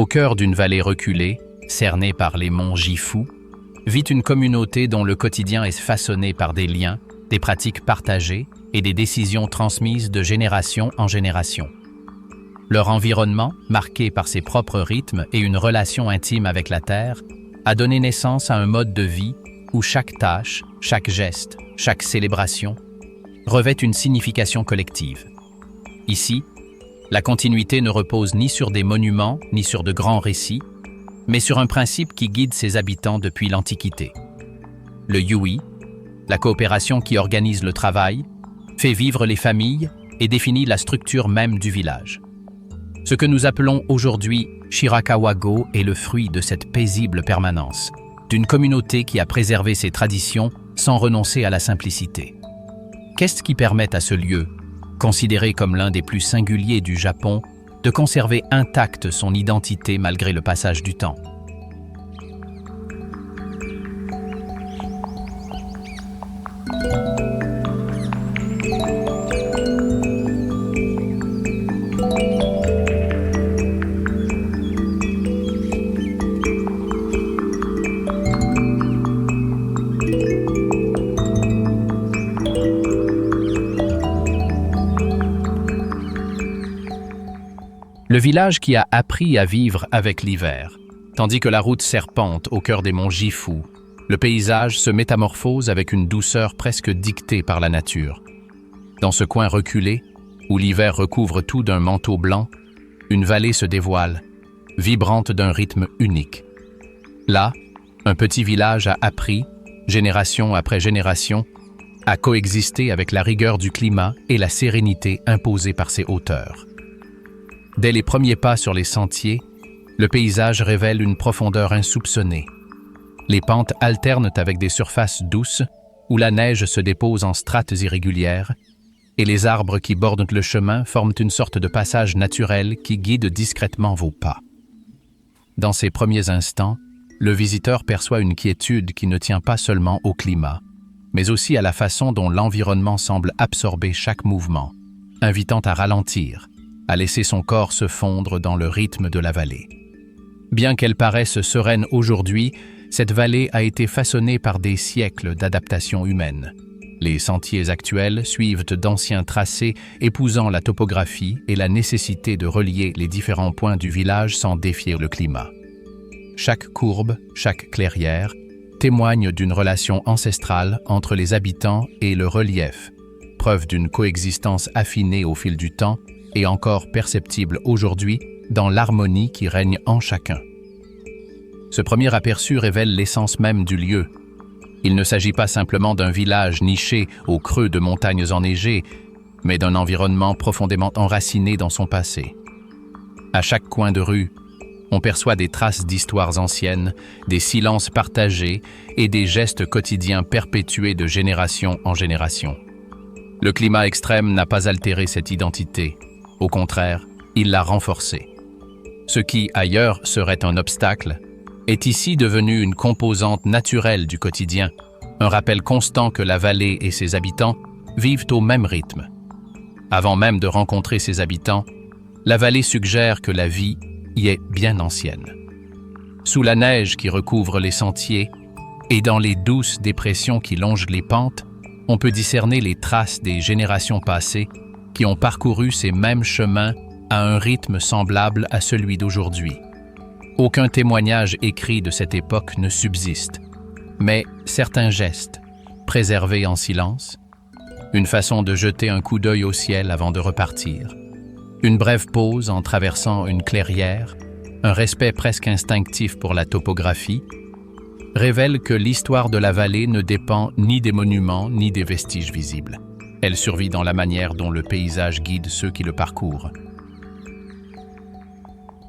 cœur d'une vallée reculée, cernée par les monts Gifu, vit une communauté dont le quotidien est façonné par des liens, des pratiques partagées et des décisions transmises de génération en génération. Leur environnement, marqué par ses propres rythmes et une relation intime avec la terre, a donné naissance à un mode de vie où chaque tâche, chaque geste, chaque célébration revêt une signification collective. Ici, la continuité ne repose ni sur des monuments ni sur de grands récits, mais sur un principe qui guide ses habitants depuis l'Antiquité. Le Yui, la coopération qui organise le travail, fait vivre les familles et définit la structure même du village. Ce que nous appelons aujourd'hui Shirakawa-go est le fruit de cette paisible permanence, d'une communauté qui a préservé ses traditions sans renoncer à la simplicité. Qu'est-ce qui permet à ce lieu, considéré comme l'un des plus singuliers du Japon, de conserver intacte son identité malgré le passage du temps? Le village qui a appris à vivre avec l'hiver, tandis que la route serpente au cœur des monts Gifu, le paysage se métamorphose avec une douceur presque dictée par la nature. Dans ce coin reculé, où l'hiver recouvre tout d'un manteau blanc, une vallée se dévoile, vibrante d'un rythme unique. Là, un petit village a appris, génération après génération, à coexister avec la rigueur du climat et la sérénité imposée par ses hauteurs. Dès les premiers pas sur les sentiers, le paysage révèle une profondeur insoupçonnée. Les pentes alternent avec des surfaces douces, où la neige se dépose en strates irrégulières, et les arbres qui bordent le chemin forment une sorte de passage naturel qui guide discrètement vos pas. Dans ces premiers instants, le visiteur perçoit une quiétude qui ne tient pas seulement au climat, mais aussi à la façon dont l'environnement semble absorber chaque mouvement, invitant à ralentir, à laisser son corps se fondre dans le rythme de la vallée. Bien qu'elle paraisse sereine aujourd'hui, cette vallée a été façonnée par des siècles d'adaptation humaine. Les sentiers actuels suivent d'anciens tracés épousant la topographie et la nécessité de relier les différents points du village sans défier le climat. Chaque courbe, chaque clairière, témoigne d'une relation ancestrale entre les habitants et le relief, preuve d'une coexistence affinée au fil du temps et encore perceptible aujourd'hui dans l'harmonie qui règne en chacun. Ce premier aperçu révèle l'essence même du lieu. Il ne s'agit pas simplement d'un village niché au creux de montagnes enneigées, mais d'un environnement profondément enraciné dans son passé. À chaque coin de rue, on perçoit des traces d'histoires anciennes, des silences partagés et des gestes quotidiens perpétués de génération en génération. Le climat extrême n'a pas altéré cette identité. Au contraire, il l'a renforcée. Ce qui, ailleurs, serait un obstacle, est ici devenu une composante naturelle du quotidien, un rappel constant que la vallée et ses habitants vivent au même rythme. Avant même de rencontrer ses habitants, la vallée suggère que la vie y est bien ancienne. Sous la neige qui recouvre les sentiers et dans les douces dépressions qui longent les pentes, on peut discerner les traces des générations passées qui ont parcouru ces mêmes chemins à un rythme semblable à celui d'aujourd'hui. Aucun témoignage écrit de cette époque ne subsiste, mais certains gestes, préservés en silence, une façon de jeter un coup d'œil au ciel avant de repartir, une brève pause en traversant une clairière, un respect presque instinctif pour la topographie, révèlent que l'histoire de la vallée ne dépend ni des monuments ni des vestiges visibles. Elle survit dans la manière dont le paysage guide ceux qui le parcourent.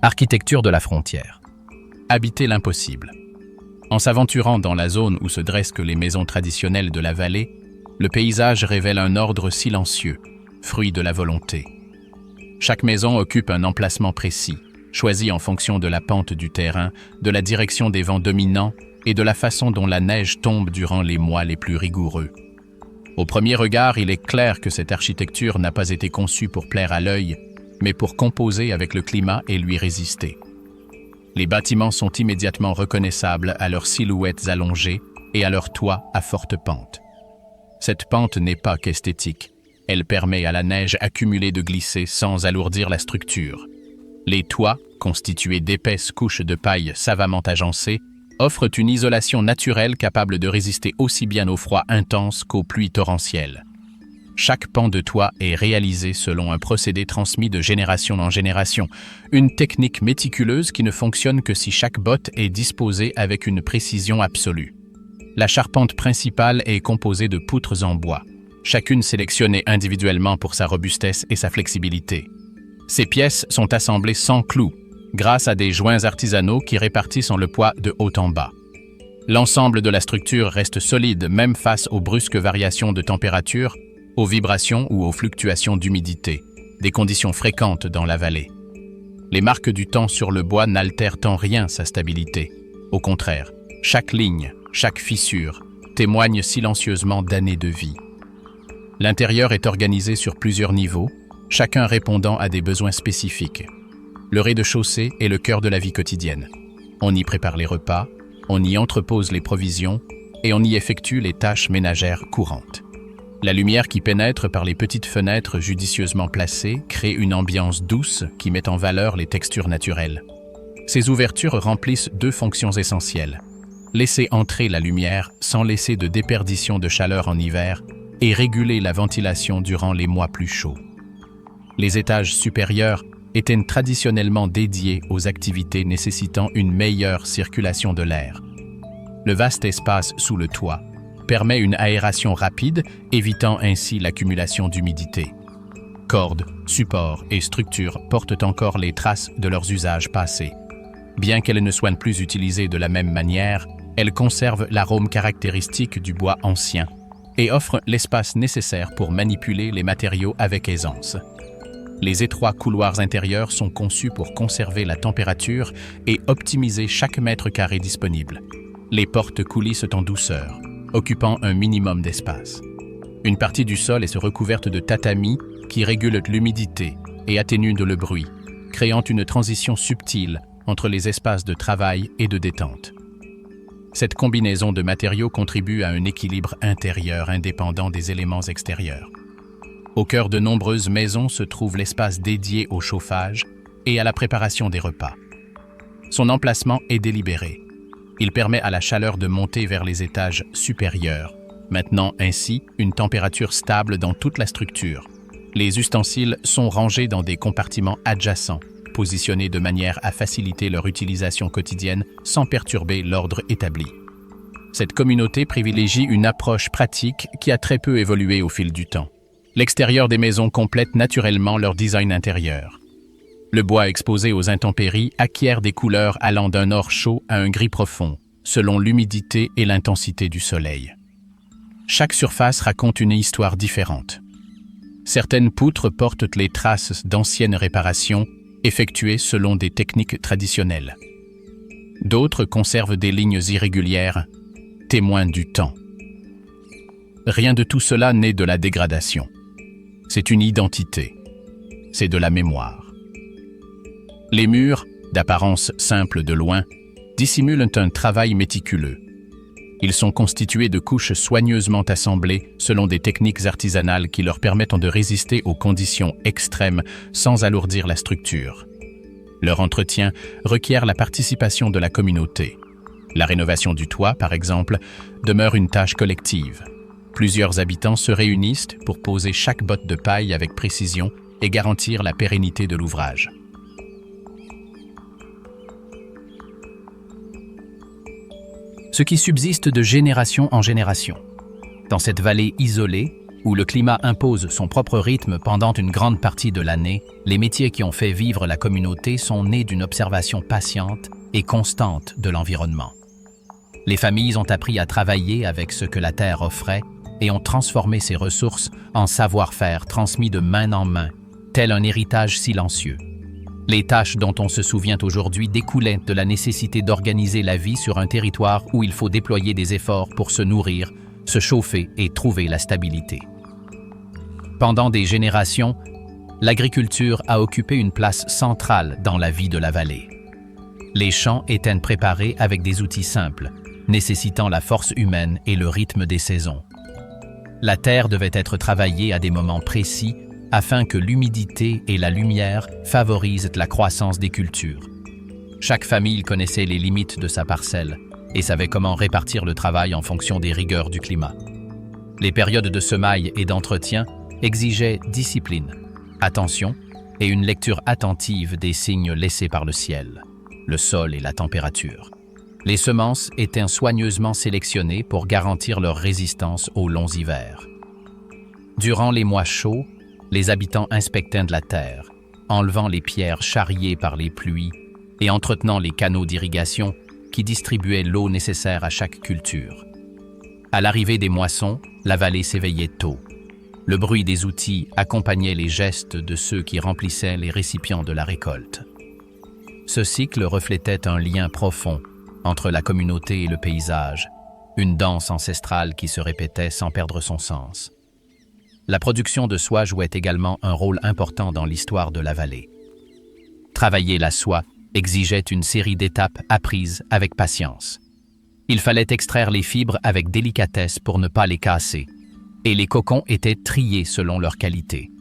Architecture de la frontière. Habiter l'impossible. En s'aventurant dans la zone où se dressent les maisons traditionnelles de la vallée, le paysage révèle un ordre silencieux, fruit de la volonté. Chaque maison occupe un emplacement précis, choisi en fonction de la pente du terrain, de la direction des vents dominants et de la façon dont la neige tombe durant les mois les plus rigoureux. Au premier regard, il est clair que cette architecture n'a pas été conçue pour plaire à l'œil, mais pour composer avec le climat et lui résister. Les bâtiments sont immédiatement reconnaissables à leurs silhouettes allongées et à leurs toits à forte pente. Cette pente n'est pas qu'esthétique. Elle permet à la neige accumulée de glisser sans alourdir la structure. Les toits, constitués d'épaisses couches de paille savamment agencées, offrent une isolation naturelle capable de résister aussi bien aux froids intenses qu'aux pluies torrentielles. Chaque pan de toit est réalisé selon un procédé transmis de génération en génération, une technique méticuleuse qui ne fonctionne que si chaque botte est disposée avec une précision absolue. La charpente principale est composée de poutres en bois, chacune sélectionnée individuellement pour sa robustesse et sa flexibilité. Ces pièces sont assemblées sans clous, grâce à des joints artisanaux qui répartissent le poids de haut en bas. L'ensemble de la structure reste solide même face aux brusques variations de température, aux vibrations ou aux fluctuations d'humidité, des conditions fréquentes dans la vallée. Les marques du temps sur le bois n'altèrent en rien sa stabilité. Au contraire, chaque ligne, chaque fissure, témoigne silencieusement d'années de vie. L'intérieur est organisé sur plusieurs niveaux, chacun répondant à des besoins spécifiques. Le rez-de-chaussée est le cœur de la vie quotidienne. On y prépare les repas, on y entrepose les provisions et on y effectue les tâches ménagères courantes. La lumière qui pénètre par les petites fenêtres judicieusement placées crée une ambiance douce qui met en valeur les textures naturelles. Ces ouvertures remplissent deux fonctions essentielles: laisser entrer la lumière sans laisser de déperdition de chaleur en hiver et réguler la ventilation durant les mois plus chauds. Les étages supérieurs étaient traditionnellement dédiés aux activités nécessitant une meilleure circulation de l'air. Le vaste espace sous le toit permet une aération rapide, évitant ainsi l'accumulation d'humidité. Cordes, supports et structures portent encore les traces de leurs usages passés. Bien qu'elles ne soient plus utilisées de la même manière, elles conservent l'arôme caractéristique du bois ancien et offrent l'espace nécessaire pour manipuler les matériaux avec aisance. Les étroits couloirs intérieurs sont conçus pour conserver la température et optimiser chaque mètre carré disponible. Les portes coulissent en douceur, occupant un minimum d'espace. Une partie du sol est recouverte de tatami qui régule l'humidité et atténue le bruit, créant une transition subtile entre les espaces de travail et de détente. Cette combinaison de matériaux contribue à un équilibre intérieur indépendant des éléments extérieurs. Au cœur de nombreuses maisons se trouve l'espace dédié au chauffage et à la préparation des repas. Son emplacement est délibéré. Il permet à la chaleur de monter vers les étages supérieurs, maintenant ainsi une température stable dans toute la structure. Les ustensiles sont rangés dans des compartiments adjacents, positionnés de manière à faciliter leur utilisation quotidienne sans perturber l'ordre établi. Cette communauté privilégie une approche pratique qui a très peu évolué au fil du temps. L'extérieur des maisons complète naturellement leur design intérieur. Le bois exposé aux intempéries acquiert des couleurs allant d'un or chaud à un gris profond, selon l'humidité et l'intensité du soleil. Chaque surface raconte une histoire différente. Certaines poutres portent les traces d'anciennes réparations effectuées selon des techniques traditionnelles. D'autres conservent des lignes irrégulières, témoins du temps. Rien de tout cela n'est de la dégradation. C'est une identité. C'est de la mémoire. Les murs, d'apparence simple de loin, dissimulent un travail méticuleux. Ils sont constitués de couches soigneusement assemblées selon des techniques artisanales qui leur permettent de résister aux conditions extrêmes sans alourdir la structure. Leur entretien requiert la participation de la communauté. La rénovation du toit, par exemple, demeure une tâche collective. Plusieurs habitants se réunissent pour poser chaque botte de paille avec précision et garantir la pérennité de l'ouvrage. Ce qui subsiste de génération en génération. Dans cette vallée isolée, où le climat impose son propre rythme pendant une grande partie de l'année, les métiers qui ont fait vivre la communauté sont nés d'une observation patiente et constante de l'environnement. Les familles ont appris à travailler avec ce que la terre offrait et ont transformé ses ressources en savoir-faire transmis de main en main, tel un héritage silencieux. Les tâches dont on se souvient aujourd'hui découlaient de la nécessité d'organiser la vie sur un territoire où il faut déployer des efforts pour se nourrir, se chauffer et trouver la stabilité. Pendant des générations, l'agriculture a occupé une place centrale dans la vie de la vallée. Les champs étaient préparés avec des outils simples, nécessitant la force humaine et le rythme des saisons. La terre devait être travaillée à des moments précis afin que l'humidité et la lumière favorisent la croissance des cultures. Chaque famille connaissait les limites de sa parcelle et savait comment répartir le travail en fonction des rigueurs du climat. Les périodes de semailles et d'entretien exigeaient discipline, attention et une lecture attentive des signes laissés par le ciel, le sol et la température. Les semences étaient soigneusement sélectionnées pour garantir leur résistance aux longs hivers. Durant les mois chauds, les habitants inspectaient de la terre, enlevant les pierres charriées par les pluies et entretenant les canaux d'irrigation qui distribuaient l'eau nécessaire à chaque culture. À l'arrivée des moissons, la vallée s'éveillait tôt. Le bruit des outils accompagnait les gestes de ceux qui remplissaient les récipients de la récolte. Ce cycle reflétait un lien profond entre la communauté et le paysage, une danse ancestrale qui se répétait sans perdre son sens. La production de soie jouait également un rôle important dans l'histoire de la vallée. Travailler la soie exigeait une série d'étapes apprises avec patience. Il fallait extraire les fibres avec délicatesse pour ne pas les casser, et les cocons étaient triés selon leur qualité.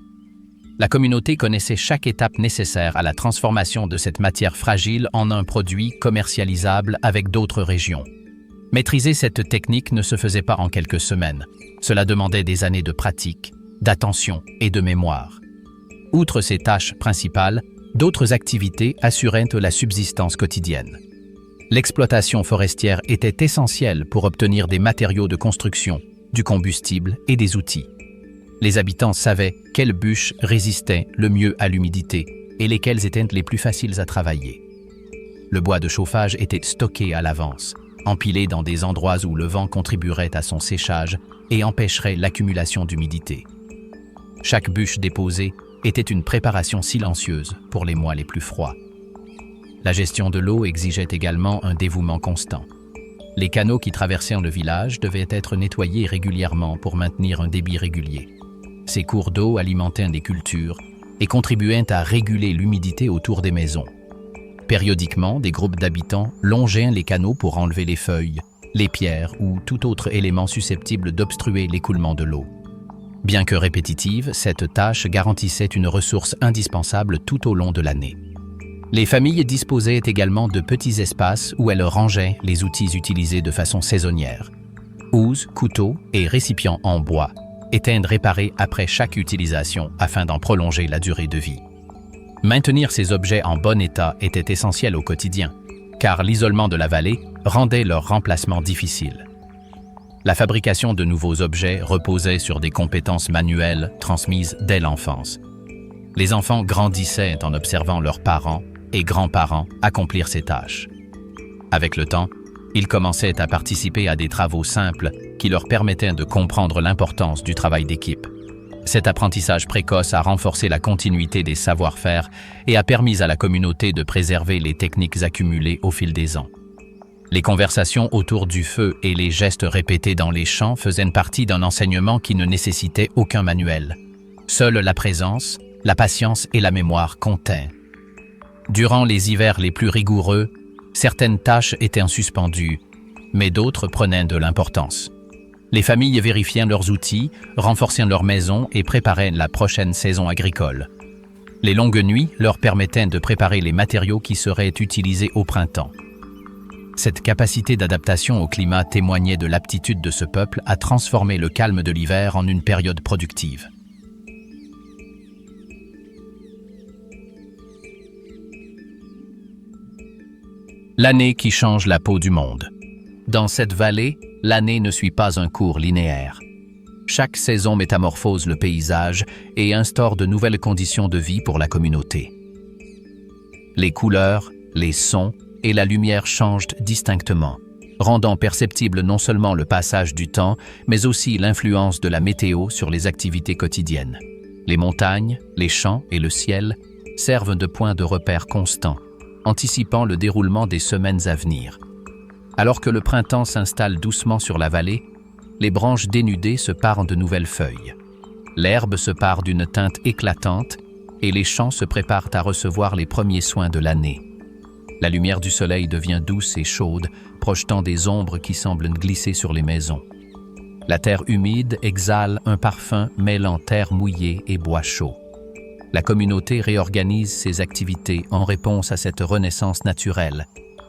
La communauté connaissait chaque étape nécessaire à la transformation de cette matière fragile en un produit commercialisable avec d'autres régions. Maîtriser cette technique ne se faisait pas en quelques semaines. Cela demandait des années de pratique, d'attention et de mémoire. Outre ces tâches principales, d'autres activités assuraient la subsistance quotidienne. L'exploitation forestière était essentielle pour obtenir des matériaux de construction, du combustible et des outils. Les habitants savaient quelles bûches résistaient le mieux à l'humidité et lesquelles étaient les plus faciles à travailler. Le bois de chauffage était stocké à l'avance, empilé dans des endroits où le vent contribuerait à son séchage et empêcherait l'accumulation d'humidité. Chaque bûche déposée était une préparation silencieuse pour les mois les plus froids. La gestion de l'eau exigeait également un dévouement constant. Les canaux qui traversaient le village devaient être nettoyés régulièrement pour maintenir un débit régulier. Ces cours d'eau alimentaient des cultures et contribuaient à réguler l'humidité autour des maisons. Périodiquement, des groupes d'habitants longeaient les canaux pour enlever les feuilles, les pierres ou tout autre élément susceptible d'obstruer l'écoulement de l'eau. Bien que répétitive, cette tâche garantissait une ressource indispensable tout au long de l'année. Les familles disposaient également de petits espaces où elles rangeaient les outils utilisés de façon saisonnière. Houses, couteaux et récipients en bois étaient réparés après chaque utilisation afin d'en prolonger la durée de vie. Maintenir ces objets en bon état était essentiel au quotidien, car l'isolement de la vallée rendait leur remplacement difficile. La fabrication de nouveaux objets reposait sur des compétences manuelles transmises dès l'enfance. Les enfants grandissaient en observant leurs parents et grands-parents accomplir ces tâches. Avec le temps, ils commençaient à participer à des travaux simples qui leur permettaient de comprendre l'importance du travail d'équipe. Cet apprentissage précoce a renforcé la continuité des savoir-faire et a permis à la communauté de préserver les techniques accumulées au fil des ans. Les conversations autour du feu et les gestes répétés dans les champs faisaient partie d'un enseignement qui ne nécessitait aucun manuel. Seule la présence, la patience et la mémoire comptaient. Durant les hivers les plus rigoureux, certaines tâches étaient suspendues, mais d'autres prenaient de l'importance. Les familles vérifiaient leurs outils, renforçaient leurs maisons et préparaient la prochaine saison agricole. Les longues nuits leur permettaient de préparer les matériaux qui seraient utilisés au printemps. Cette capacité d'adaptation au climat témoignait de l'aptitude de ce peuple à transformer le calme de l'hiver en une période productive. L'année qui change la peau du monde. Dans cette vallée, l'année ne suit pas un cours linéaire. Chaque saison métamorphose le paysage et instaure de nouvelles conditions de vie pour la communauté. Les couleurs, les sons et la lumière changent distinctement, rendant perceptible non seulement le passage du temps, mais aussi l'influence de la météo sur les activités quotidiennes. Les montagnes, les champs et le ciel servent de points de repère constants, anticipant le déroulement des semaines à venir. Alors que le printemps s'installe doucement sur la vallée, les branches dénudées se parent de nouvelles feuilles. L'herbe se pare d'une teinte éclatante et les champs se préparent à recevoir les premiers soins de l'année. La lumière du soleil devient douce et chaude, projetant des ombres qui semblent glisser sur les maisons. La terre humide exhale un parfum mêlant terre mouillée et bois chaud. La communauté réorganise ses activités en réponse à cette renaissance naturelle,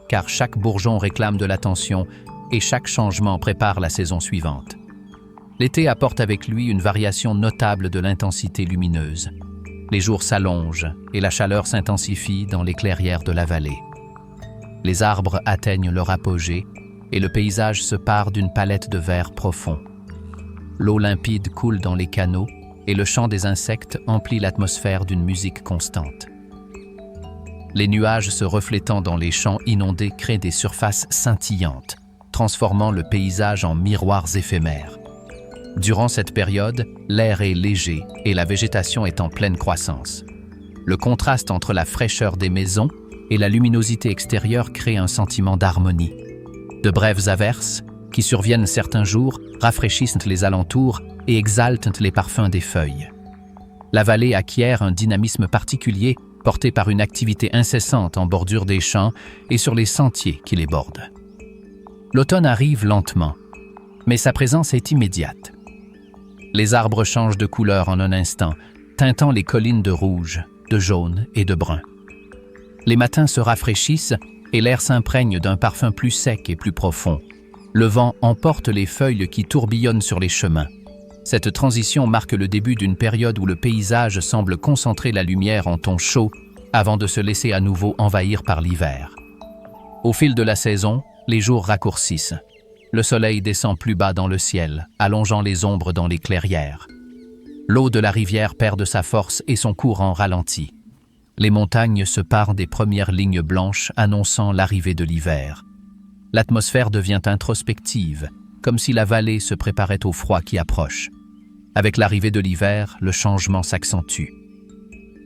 car chaque bourgeon réclame de l'attention et chaque changement prépare la saison suivante. L'été apporte avec lui une variation notable de l'intensité lumineuse. Les jours s'allongent et la chaleur s'intensifie dans les clairières de la vallée. Les arbres atteignent leur apogée et le paysage se pare d'une palette de vert profond. L'eau limpide coule dans les canaux et le chant des insectes emplit l'atmosphère d'une musique constante. Les nuages se reflétant dans les champs inondés créent des surfaces scintillantes, transformant le paysage en miroirs éphémères. Durant cette période, l'air est léger et la végétation est en pleine croissance. Le contraste entre la fraîcheur des maisons et la luminosité extérieure crée un sentiment d'harmonie. De brèves averses, qui surviennent certains jours, rafraîchissent les alentours et exaltent les parfums des feuilles. La vallée acquiert un dynamisme particulier porté par une activité incessante en bordure des champs et sur les sentiers qui les bordent. L'automne arrive lentement, mais sa présence est immédiate. Les arbres changent de couleur en un instant, teintant les collines de rouge, de jaune et de brun. Les matins se rafraîchissent et l'air s'imprègne d'un parfum plus sec et plus profond. Le vent emporte les feuilles qui tourbillonnent sur les chemins. Cette transition marque le début d'une période où le paysage semble concentrer la lumière en tons chauds avant de se laisser à nouveau envahir par l'hiver. Au fil de la saison, les jours raccourcissent. Le soleil descend plus bas dans le ciel, allongeant les ombres dans les clairières. L'eau de la rivière perd de sa force et son courant ralentit. Les montagnes se parent des premières lignes blanches annonçant l'arrivée de l'hiver. L'atmosphère devient introspective, comme si la vallée se préparait au froid qui approche. Avec l'arrivée de l'hiver, le changement s'accentue.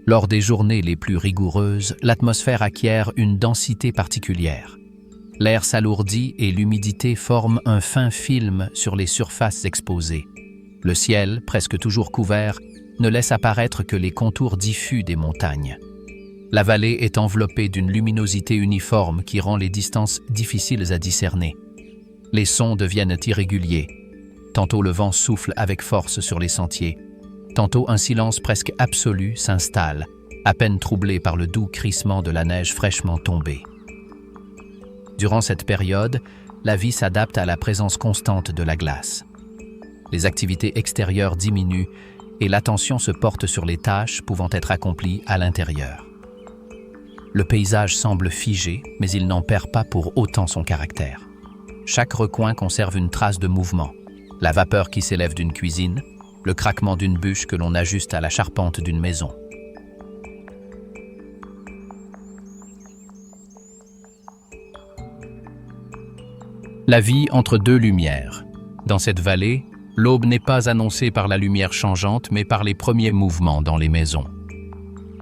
Lors des journées les plus rigoureuses, l'atmosphère acquiert une densité particulière. L'air s'alourdit et l'humidité forme un fin film sur les surfaces exposées. Le ciel, presque toujours couvert, ne laisse apparaître que les contours diffus des montagnes. La vallée est enveloppée d'une luminosité uniforme qui rend les distances difficiles à discerner. Les sons deviennent irréguliers. Tantôt le vent souffle avec force sur les sentiers. Tantôt un silence presque absolu s'installe, à peine troublé par le doux crissement de la neige fraîchement tombée. Durant cette période, la vie s'adapte à la présence constante de la glace. Les activités extérieures diminuent et l'attention se porte sur les tâches pouvant être accomplies à l'intérieur. Le paysage semble figé, mais il n'en perd pas pour autant son caractère. Chaque recoin conserve une trace de mouvement. La vapeur qui s'élève d'une cuisine, le craquement d'une bûche que l'on ajuste à la charpente d'une maison. La vie entre deux lumières. Dans cette vallée, l'aube n'est pas annoncée par la lumière changeante, mais par les premiers mouvements dans les maisons.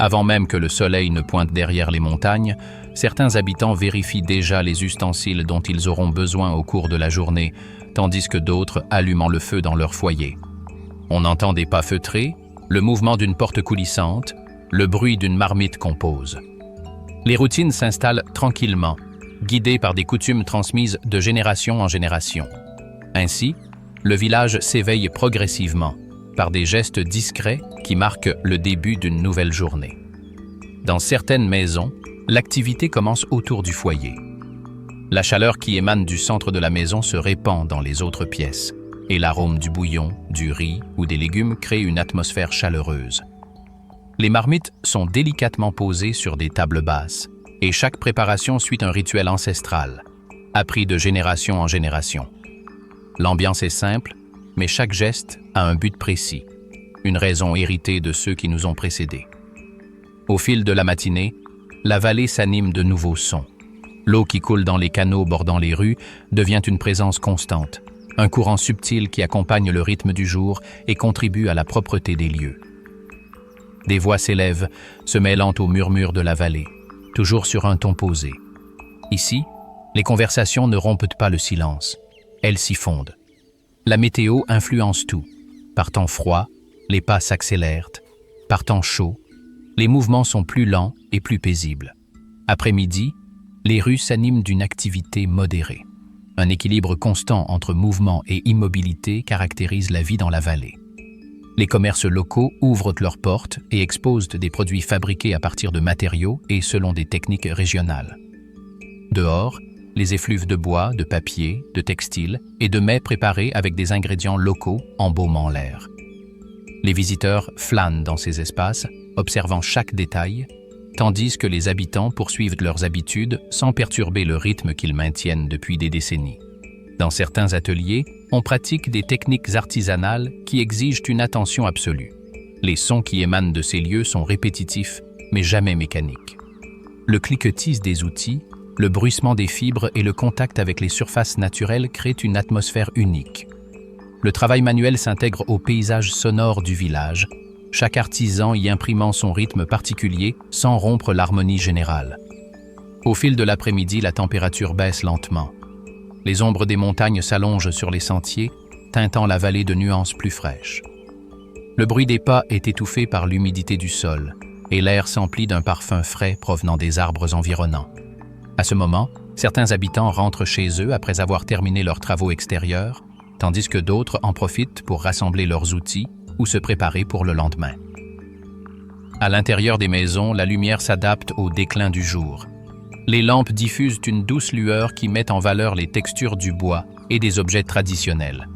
Avant même que le soleil ne pointe derrière les montagnes, certains habitants vérifient déjà les ustensiles dont ils auront besoin au cours de la journée, tandis que d'autres allument le feu dans leur foyer. On entend des pas feutrés, le mouvement d'une porte coulissante, le bruit d'une marmite qu'on pose. Les routines s'installent tranquillement, guidées par des coutumes transmises de génération en génération. Ainsi, le village s'éveille progressivement, par des gestes discrets qui marquent le début d'une nouvelle journée. Dans certaines maisons, l'activité commence autour du foyer. La chaleur qui émane du centre de la maison se répand dans les autres pièces, et l'arôme du bouillon, du riz ou des légumes crée une atmosphère chaleureuse. Les marmites sont délicatement posées sur des tables basses, et chaque préparation suit un rituel ancestral, appris de génération en génération. L'ambiance est simple, mais chaque geste a un but précis, une raison héritée de ceux qui nous ont précédés. Au fil de la matinée, la vallée s'anime de nouveaux sons. L'eau qui coule dans les canaux bordant les rues devient une présence constante, un courant subtil qui accompagne le rythme du jour et contribue à la propreté des lieux. Des voix s'élèvent, se mêlant aux murmures de la vallée, toujours sur un ton posé. Ici, les conversations ne rompent pas le silence, elles s'y fondent. La météo influence tout. Par temps froid, les pas s'accélèrent. Par temps chaud, les mouvements sont plus lents et plus paisibles. Après-midi, les rues s'animent d'une activité modérée. Un équilibre constant entre mouvement et immobilité caractérise la vie dans la vallée. Les commerces locaux ouvrent leurs portes et exposent des produits fabriqués à partir de matériaux et selon des techniques régionales. Dehors, les effluves de bois, de papier, de textile et de mets préparés avec des ingrédients locaux embaumant l'air. Les visiteurs flânent dans ces espaces, observant chaque détail, tandis que les habitants poursuivent leurs habitudes sans perturber le rythme qu'ils maintiennent depuis des décennies. Dans certains ateliers, on pratique des techniques artisanales qui exigent une attention absolue. Les sons qui émanent de ces lieux sont répétitifs, mais jamais mécaniques. Le cliquetis des outils, le bruissement des fibres et le contact avec les surfaces naturelles créent une atmosphère unique. Le travail manuel s'intègre au paysage sonore du village, chaque artisan y imprimant son rythme particulier sans rompre l'harmonie générale. Au fil de l'après-midi, la température baisse lentement. Les ombres des montagnes s'allongent sur les sentiers, teintant la vallée de nuances plus fraîches. Le bruit des pas est étouffé par l'humidité du sol, et l'air s'emplit d'un parfum frais provenant des arbres environnants. À ce moment, certains habitants rentrent chez eux après avoir terminé leurs travaux extérieurs, tandis que d'autres en profitent pour rassembler leurs outils ou se préparer pour le lendemain. À l'intérieur des maisons, la lumière s'adapte au déclin du jour. Les lampes diffusent une douce lueur qui met en valeur les textures du bois et des objets traditionnels.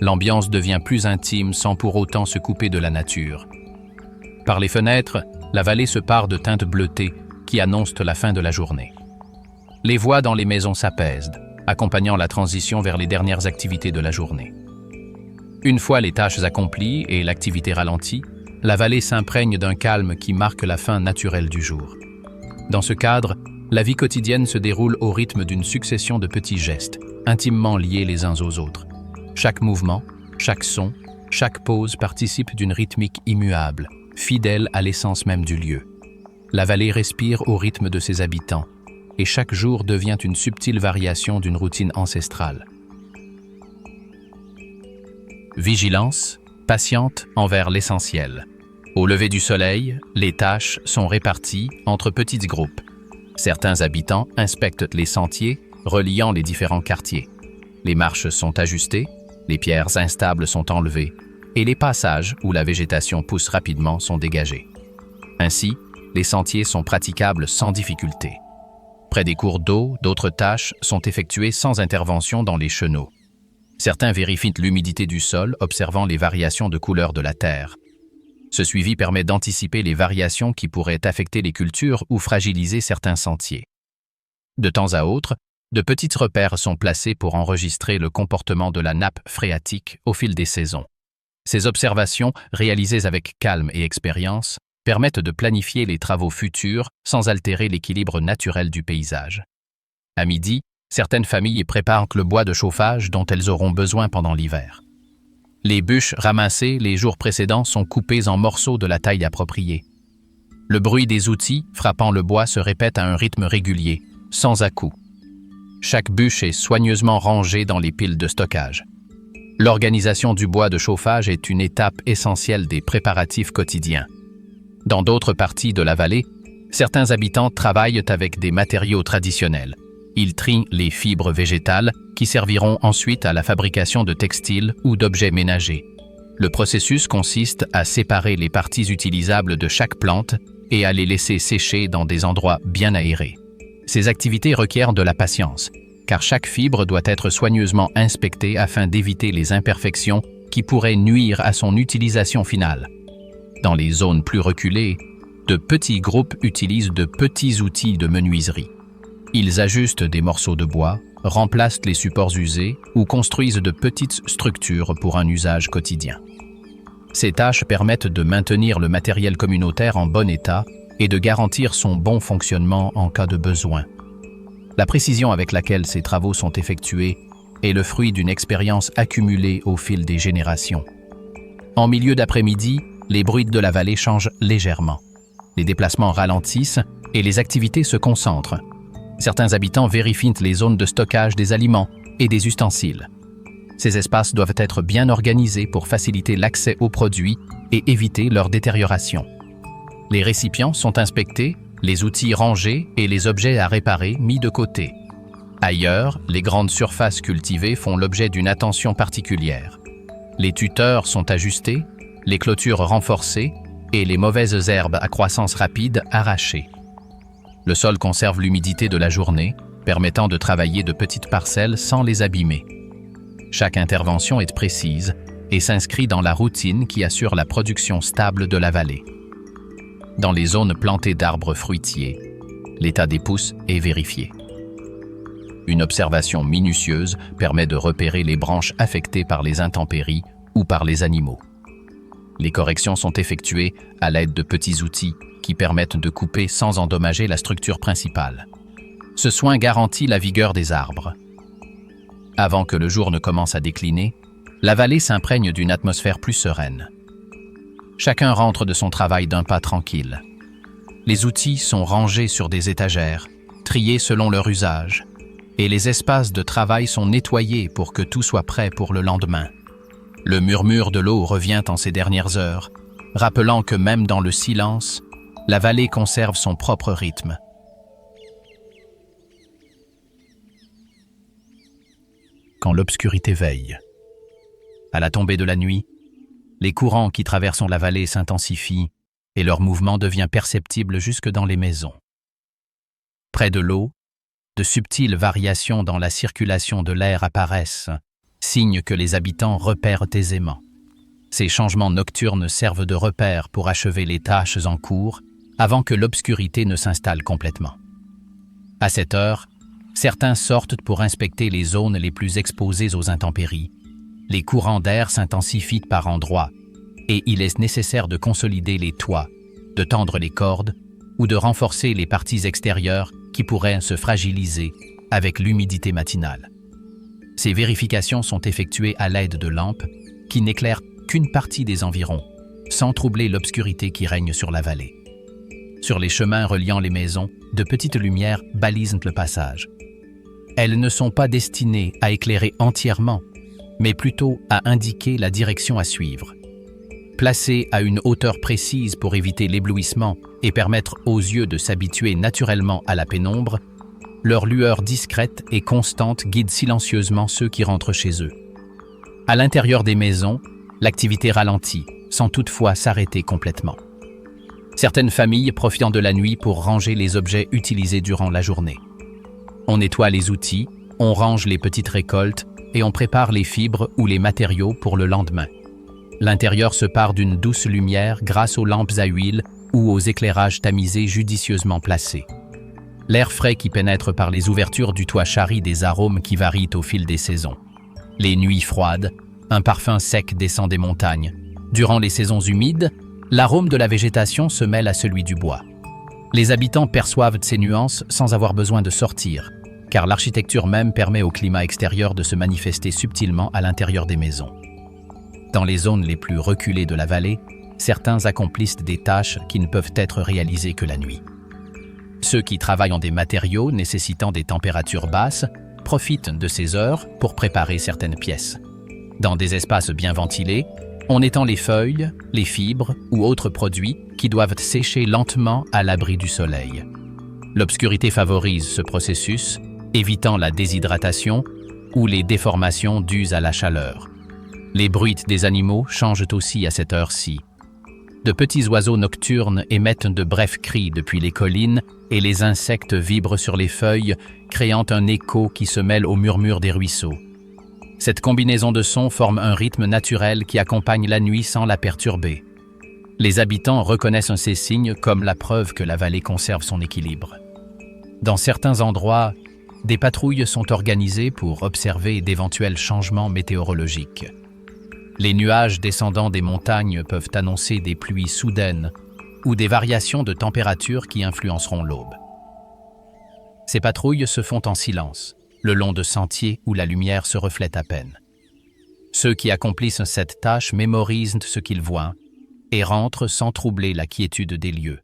L'ambiance devient plus intime sans pour autant se couper de la nature. Par les fenêtres, la vallée se pare de teintes bleutées qui annoncent la fin de la journée. Les voix dans les maisons s'apaisent, accompagnant la transition vers les dernières activités de la journée. Une fois les tâches accomplies et l'activité ralentie, la vallée s'imprègne d'un calme qui marque la fin naturelle du jour. Dans ce cadre, la vie quotidienne se déroule au rythme d'une succession de petits gestes, intimement liés les uns aux autres. Chaque mouvement, chaque son, chaque pause participe d'une rythmique immuable, fidèle à l'essence même du lieu. La vallée respire au rythme de ses habitants, et chaque jour devient une subtile variation d'une routine ancestrale. Vigilance, patiente envers l'essentiel. Au lever du soleil, les tâches sont réparties entre petits groupes. Certains habitants inspectent les sentiers reliant les différents quartiers. Les marches sont ajustées, les pierres instables sont enlevées et les passages où la végétation pousse rapidement sont dégagés. Ainsi, les sentiers sont praticables sans difficulté. Près des cours d'eau, d'autres tâches sont effectuées sans intervention dans les chenaux. Certains vérifient l'humidité du sol, observant les variations de couleur de la terre. Ce suivi permet d'anticiper les variations qui pourraient affecter les cultures ou fragiliser certains sentiers. De temps à autre, de petits repères sont placés pour enregistrer le comportement de la nappe phréatique au fil des saisons. Ces observations, réalisées avec calme et expérience, permettent de planifier les travaux futurs sans altérer l'équilibre naturel du paysage. À midi, certaines familles préparent le bois de chauffage dont elles auront besoin pendant l'hiver. Les bûches ramassées les jours précédents sont coupées en morceaux de la taille appropriée. Le bruit des outils frappant le bois se répète à un rythme régulier, sans à-coups. Chaque bûche est soigneusement rangée dans les piles de stockage. L'organisation du bois de chauffage est une étape essentielle des préparatifs quotidiens. Dans d'autres parties de la vallée, certains habitants travaillent avec des matériaux traditionnels. Ils trient les fibres végétales qui serviront ensuite à la fabrication de textiles ou d'objets ménagers. Le processus consiste à séparer les parties utilisables de chaque plante et à les laisser sécher dans des endroits bien aérés. Ces activités requièrent de la patience, car chaque fibre doit être soigneusement inspectée afin d'éviter les imperfections qui pourraient nuire à son utilisation finale. Dans les zones plus reculées, de petits groupes utilisent de petits outils de menuiserie. Ils ajustent des morceaux de bois, remplacent les supports usés ou construisent de petites structures pour un usage quotidien. Ces tâches permettent de maintenir le matériel communautaire en bon état et de garantir son bon fonctionnement en cas de besoin. La précision avec laquelle ces travaux sont effectués est le fruit d'une expérience accumulée au fil des générations. En milieu d'après-midi, les bruits de la vallée changent légèrement. Les déplacements ralentissent et les activités se concentrent. Certains habitants vérifient les zones de stockage des aliments et des ustensiles. Ces espaces doivent être bien organisés pour faciliter l'accès aux produits et éviter leur détérioration. Les récipients sont inspectés les outils rangés et les objets à réparer mis de côté. Ailleurs, les grandes surfaces cultivées font l'objet d'une attention particulière. Les tuteurs sont ajustés, les clôtures renforcées et les mauvaises herbes à croissance rapide arrachées. Le sol conserve l'humidité de la journée, permettant de travailler de petites parcelles sans les abîmer. Chaque intervention est précise et s'inscrit dans la routine qui assure la production stable de la vallée. Dans les zones plantées d'arbres fruitiers, l'état des pousses est vérifié. Une observation minutieuse permet de repérer les branches affectées par les intempéries ou par les animaux. Les corrections sont effectuées à l'aide de petits outils qui permettent de couper sans endommager la structure principale. Ce soin garantit la vigueur des arbres. Avant que le jour ne commence à décliner, la vallée s'imprègne d'une atmosphère plus sereine. Chacun rentre de son travail d'un pas tranquille. Les outils sont rangés sur des étagères, triés selon leur usage, et les espaces de travail sont nettoyés pour que tout soit prêt pour le lendemain. Le murmure de l'eau revient en ces dernières heures, rappelant que même dans le silence, la vallée conserve son propre rythme. Quand l'obscurité veille. À la tombée de la nuit, les courants qui traversent la vallée s'intensifient et leur mouvement devient perceptible jusque dans les maisons. Près de l'eau, de subtiles variations dans la circulation de l'air apparaissent, signe que les habitants repèrent aisément. Ces changements nocturnes servent de repères pour achever les tâches en cours avant que l'obscurité ne s'installe complètement. À cette heure, certains sortent pour inspecter les zones les plus exposées aux intempéries. Les courants d'air s'intensifient par endroits et il est nécessaire de consolider les toits, de tendre les cordes ou de renforcer les parties extérieures qui pourraient se fragiliser avec l'humidité matinale. Ces vérifications sont effectuées à l'aide de lampes qui n'éclairent qu'une partie des environs, sans troubler l'obscurité qui règne sur la vallée. Sur les chemins reliant les maisons, de petites lumières balisent le passage. Elles ne sont pas destinées à éclairer entièrement, mais plutôt à indiquer la direction à suivre. Placées à une hauteur précise pour éviter l'éblouissement et permettre aux yeux de s'habituer naturellement à la pénombre, leur lueur discrète et constante guide silencieusement ceux qui rentrent chez eux. À l'intérieur des maisons, l'activité ralentit, sans toutefois s'arrêter complètement. Certaines familles profitent de la nuit pour ranger les objets utilisés durant la journée. On nettoie les outils, on range les petites récoltes et on prépare les fibres ou les matériaux pour le lendemain. L'intérieur se pare d'une douce lumière grâce aux lampes à huile ou aux éclairages tamisés judicieusement placés. L'air frais qui pénètre par les ouvertures du toit charrie des arômes qui varient au fil des saisons. Les nuits froides, un parfum sec descend des montagnes. Durant les saisons humides, l'arôme de la végétation se mêle à celui du bois. Les habitants perçoivent ces nuances sans avoir besoin de sortir, car l'architecture même permet au climat extérieur de se manifester subtilement à l'intérieur des maisons. Dans les zones les plus reculées de la vallée, certains accomplissent des tâches qui ne peuvent être réalisées que la nuit. Ceux qui travaillent en des matériaux nécessitant des températures basses profitent de ces heures pour préparer certaines pièces. Dans des espaces bien ventilés, on étend les feuilles, les fibres ou autres produits qui doivent sécher lentement à l'abri du soleil. L'obscurité favorise ce processus, évitant la déshydratation ou les déformations dues à la chaleur. Les bruits des animaux changent aussi à cette heure-ci. De petits oiseaux nocturnes émettent de brefs cris depuis les collines et les insectes vibrent sur les feuilles, créant un écho qui se mêle au murmure des ruisseaux. Cette combinaison de sons forme un rythme naturel qui accompagne la nuit sans la perturber. Les habitants reconnaissent ces signes comme la preuve que la vallée conserve son équilibre. Dans certains endroits, des patrouilles sont organisées pour observer d'éventuels changements météorologiques. Les nuages descendant des montagnes peuvent annoncer des pluies soudaines ou des variations de température qui influenceront l'aube. Ces patrouilles se font en silence, le long de sentiers où la lumière se reflète à peine. Ceux qui accomplissent cette tâche mémorisent ce qu'ils voient et rentrent sans troubler la quiétude des lieux.